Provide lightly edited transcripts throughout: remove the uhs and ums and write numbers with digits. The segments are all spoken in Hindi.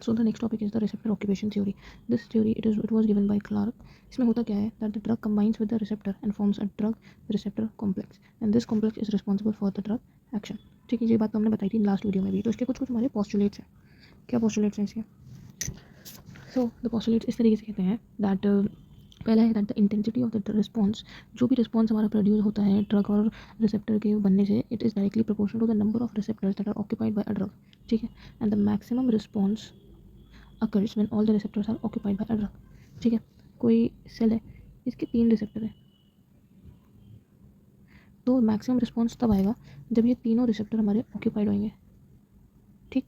So the next topic is the receptor occupation theory. This theory it was given by Clark. इसमें होता क्या है that the drug combines with the receptor and forms a drug receptor complex and this complex is responsible for the drug action. ठीक है, ये बात तो हमने बताई थी लास्ट वीडियो में भी. तो इसके कुछ कुछ हमारे पोस्टुलेट्स हैं. क्या पोस्टुलेट्स हैं इसके? सो द पोस्टुलेट्स इस तरीके से कहते हैं दैट पहला है that the intensity of the response, जो भी रिस्पॉन्स हमारा प्रोड्यूस होता है ड्रग और रिसेप्टर के बनने से, it is directly proportional to the number of receptors that are occupied by a drug. ठीक है, and the maximum response occurs when all the receptors are occupied by a drug. ठीक है, कोई सेल है, इसके 3 रिसेप्टर है, तो मैक्सिमम रिस्पॉन्स तब आएगा जब ये तीनों रिसेप्टर हमारे ऑक्यूपाइड होंगे. ठीक,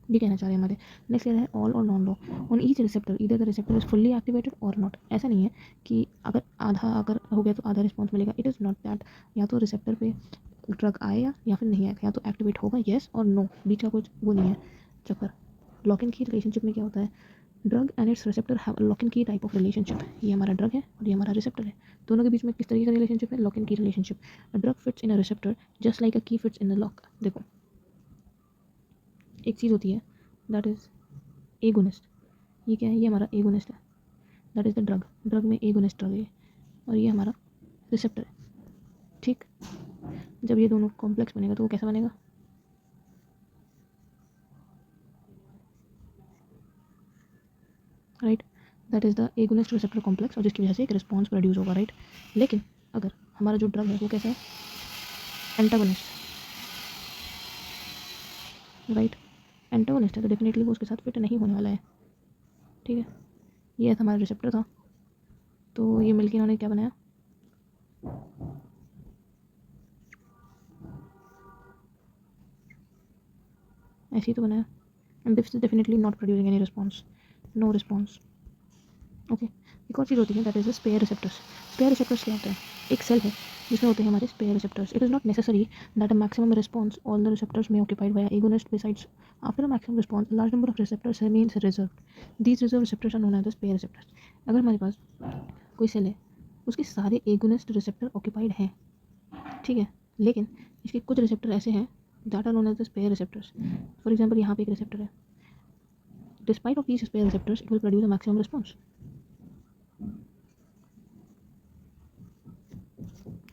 ये कहना चाह रहे हैं हमारे. नेक्स्ट है ऑल और non law. On each receptor either the receptor is fully activated और नॉट. ऐसा नहीं है कि अगर आधा अगर हो गया तो आधा रिस्पॉन्स मिलेगा. It is not that. या तो रिसेप्टर पे ड्रग आएगा या फिर नहीं आएगा, या तो एक्टिवेट होगा येस और नो, बीच का कुछ वो नहीं है चक्कर. लॉक इन की रिलेशनशिप में क्या होता है, drug and it's receptor have lock in की टाइप ऑफ रिलेशनशिप. ये हमारा ड्रग है और ये हमारा रिसेप्टर है. दोनों के बीच में किस तरीके का रिलेशनशिप है, लॉक इन की relationship. Drug fits in a receptor just like अ की फिट्स इन अ लॉक. देखो एक चीज़ होती है दैट इज़ एगोनिस्ट. ये क्या है, ये हमारा एगोनिस्ट है, that is the drug. Drug में एगोनिस्ट ड्रग है और ये हमारा रिसेप्टर है. ठीक, जब ये दोनों कॉम्प्लेक्स बनेगा तो वो कैसा बनेगा, right, that is the agonist receptor complex, और जिसकी वजह से एक रिस्पॉन्स प्रोड्यूस होगा. राइट, लेकिन अगर हमारा जो ड्रग है वो कैसा है, एंटागोनिस्ट. राइट, एंटागोनिस्ट है तो डेफिनेटली वो उसके साथ फिट नहीं होने वाला है. ठीक है, ये हमारा रिसेप्टर था, तो ये मिलकर इन्होंने क्या बनाया, ऐसे ही तो बनाया. And this is definitely not producing any response, no response. Okay, एक और चीज़ होती है that is the spare receptors. Spare receptors क्या होता है, एक सेल है जिसमें होते हैं हमारे spare receptors. It is not necessary that a maximum response all the receptors में occupied by agonist besides. After a maximum response large number of receptors remains reserve. These reserve receptors are known as the spare receptors. अगर हमारे पास कोई सेल है उसके सारे एगोनिस्ट रिसेप्टर ऑक्यूपाइड हैं, ठीक है, लेकिन इसके कुछ रिसेप्टर ऐसे हैं that are known as the spare receptors. For example यहाँ पे एक रिसेप्टर है, despite of these spare receptors it will produce a maximum response.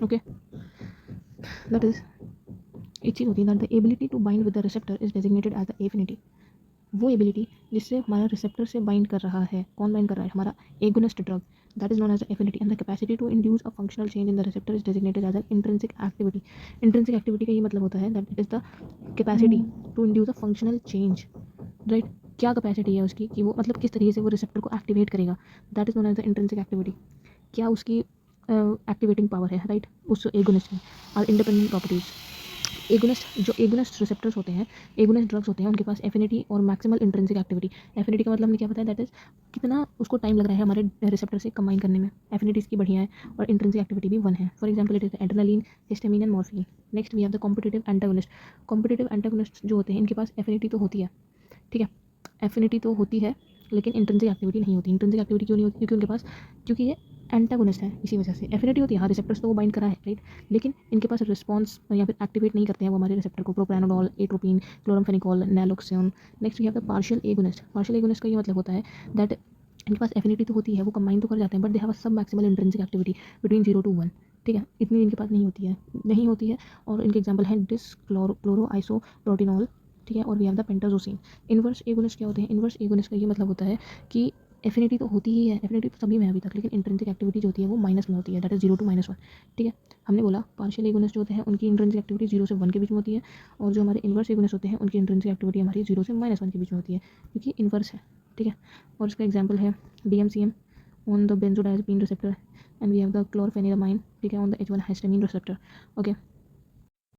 Okay, that is एक चीज़ होती है that the ability to bind with the receptor is designated as the affinity. वो एबिलिटी जिससे हमारा रिसेप्टर से बाइंड कर रहा है, कौन बाइंड कर रहा है, हमारा agonist drug, that is known as affinity. And the capacity to induce a functional change in the receptor is designated as an intrinsic activity. Intrinsic activity का ये मतलब होता है that it is the capacity to induce a functional change. Right, क्या कैपेसिटी है उसकी कि वो मतलब किस तरीके से वो रिसेप्टर को एक्टिवेट करेगा, that is known as the intrinsic activity. क्या उसकी एक्टिवेटिंग पावर है, राइट, उस एगोनिस्ट में. और इंडिपेंडेंट प्रॉपर्टीज, एगोनिस्ट रिसेप्टर्स होते हैं, एगोनिस्ट ड्रग्स होते हैं, उनके पास एफिनिटी और मैक्सिमल इंट्रिंसिक एक्टिविटी. एफिनिटी का मतलब हमने क्या बताया, दैट इज कितना उसको टाइम लग रहा है हमारे रिसेप्टर से कंबाइन करने में. एफिनिटी इसकी बढ़िया है और इंट्रिंसिक एक्टिविटी भी 1 है. For example it is adrenaline, histamine and morphine. Next we have the competitive antagonist. Competitive antagonist जो होते हैं इनके पास एफिनिटी तो होती है, ठीक है, एफिनिटी तो होती है लेकिन इंट्रिंसिक एक्टिविटी नहीं होती. इंट्रिंसिक एक्टिविटी क्यों नहीं होती, क्योंकि उनके पास, क्योंकि ये एंटागोनिस्ट है, इसी वजह से. एफिनिटी होती है, हाँ, रिसेप्टर्स तो वो बाइंड करा है, राइट, लेकिन इनके पास रिस्पॉन्स या फिर एक्टिवेट नहीं करते हैं वो हमारे रिसेप्टर को. Propranolol, atropine, chloramphenicol, naloxone. Next we have the partial agonist. Partial agonist का ये मतलब होता है दैट इनके पास एफिनिटी तो होती है, वो कंबाइन तो कर जाते हैं, बट दे हैव अ सब maximal intrinsic activity between 0 to 1. ठीक है, इतनी इनके पास नहीं होती है. और इनके एग्जाम्पल हैं डिस क्लोरो आइसोप्रोटिनॉल, ठीक है, और we have the pentazocine. Inverse agonist क्या होते हैं, इनवर्स एगोनिस्ट का ये मतलब होता है कि एफिनिटी तो होती ही है, एफिनिटी तो सभी में है अभी तक, लेकिन इंट्रिंसिक एक्टिविटी जो होती है वो माइनस में होती है, दैट इज 0 to -1. ठीक है, हमने बोला पार्शियल एगोनिस्ट जो होते हैं उनकी इंट्रिंसिक एक्टिविटी 0 से 1 के बीच में होती है, और जो हमारे इनवर्स एगोनिस्ट होते हैं उनकी इंट्रिंसिक एक्टिविटी हमारी 0 से -1 के बीच में होती है, क्योंकि इनवर्स है. ठीक है, और इसका एग्जाम्पल है DMCM on the benzodiazepine receptor, and we have the chlorpheniramine, ठीक है, on the H1 histamine receptor. Okay,